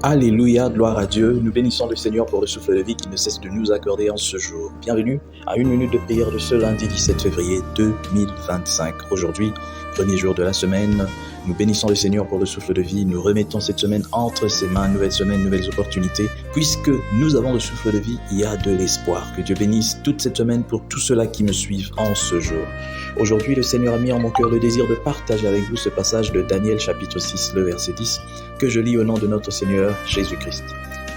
Alléluia, gloire à Dieu. Nous bénissons le Seigneur pour le souffle de vie qui ne cesse de nous accorder en ce jour. Bienvenue à une minute de prière de ce lundi 17 février 2025. Aujourd'hui, premier jour de la semaine, nous bénissons le Seigneur pour le souffle de vie. Nous remettons cette semaine entre ses mains. Nouvelle semaine, nouvelles opportunités. Puisque nous avons le souffle de vie, il y a de l'espoir. Que Dieu bénisse toute cette semaine pour tous ceux-là qui me suivent en ce jour. Aujourd'hui, le Seigneur a mis en mon cœur le désir de partager avec vous ce passage de Daniel chapitre 6, le verset 10, que je lis au nom de notre Seigneur Jésus-Christ.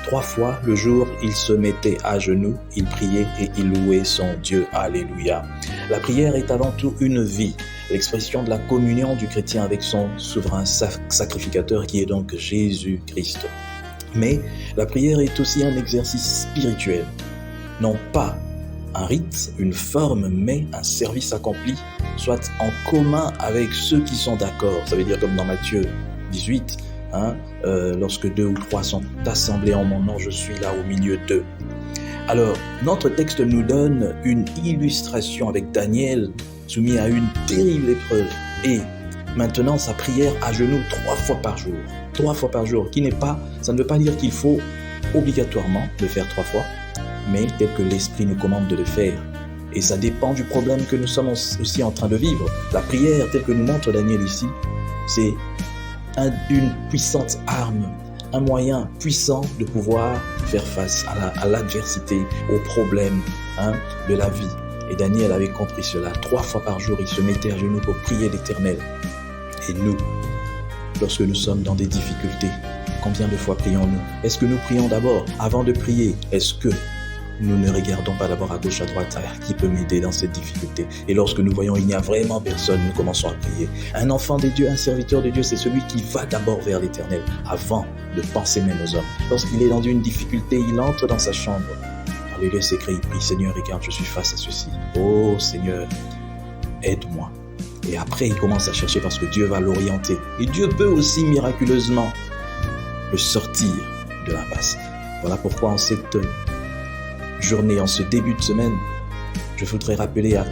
3 fois le jour, il se mettait à genoux, il priait et il louait son Dieu. Alléluia. La prière est avant tout une vie, l'expression de la communion du chrétien avec son souverain sacrificateur qui est donc Jésus-Christ. Mais la prière est aussi un exercice spirituel, non pas un rite, une forme, mais un service accompli, soit en commun avec ceux qui sont d'accord. Ça veut dire comme dans Matthieu 18, lorsque 2 ou 3 sont assemblés en mon nom, je suis là au milieu d'eux. Alors, notre texte nous donne une illustration avec Daniel soumis à une terrible épreuve et maintenant sa prière à genoux 3 fois par jour. 3 fois par jour, ça ne veut pas dire qu'il faut obligatoirement le faire 3 fois, mais tel que l'Esprit nous commande de le faire. Et ça dépend du problème que nous sommes aussi en train de vivre. La prière, telle que nous montre Daniel ici, c'est une puissante arme, un moyen puissant de pouvoir faire face à l'adversité, aux problèmes de la vie. Et Daniel avait compris cela. 3 fois par jour, il se mettait à genoux pour prier l'Éternel. Et nous, lorsque nous sommes dans des difficultés, combien de fois prions-nous? Est-ce que nous prions d'abord avant de prier? Est-ce que nous ne regardons pas d'abord à gauche, à droite, qui peut m'aider dans cette difficulté? Et lorsque nous voyons il n'y a vraiment personne, nous commençons à prier. Un enfant de Dieu, un serviteur de Dieu, c'est celui qui va d'abord vers l'Éternel avant de penser même aux hommes. Lorsqu'il est dans une difficulté, il entre dans sa chambre. Dans les lieux secrets, il prie, Seigneur, regarde, je suis face à ceci. Oh Seigneur, aide-moi. Et après, il commence à chercher parce que Dieu va l'orienter. Et Dieu peut aussi miraculeusement le sortir de l'impasse. Voilà pourquoi en cette journée, en ce début de semaine, je voudrais rappeler à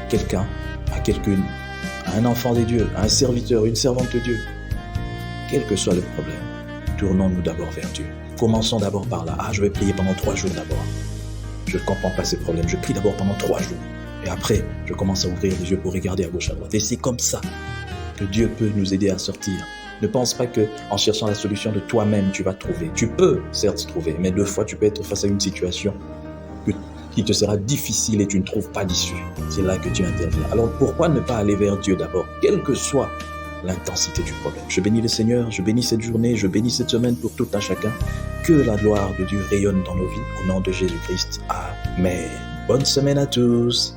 quelqu'un, à un enfant de Dieu, à un serviteur, une servante de Dieu, quel que soit le problème, tournons-nous d'abord vers Dieu. Commençons d'abord par là. Je vais prier pendant 3 jours d'abord. Je ne comprends pas ces problèmes. Je prie d'abord pendant 3 jours. Et après, je commence à ouvrir les yeux pour regarder à gauche, à droite. Et c'est comme ça que Dieu peut nous aider à sortir. Ne pense pas qu'en cherchant la solution de toi-même, tu vas trouver. Tu peux certes trouver, mais 2 fois, tu peux être face à une situation qui te sera difficile et tu ne trouves pas d'issue. C'est là que Dieu intervient. Alors pourquoi ne pas aller vers Dieu d'abord, quelle que soit l'intensité du problème? Je bénis le Seigneur, je bénis cette journée, je bénis cette semaine pour tout un chacun. Que la gloire de Dieu rayonne dans nos vies, au nom de Jésus-Christ. Amen. Bonne semaine à tous.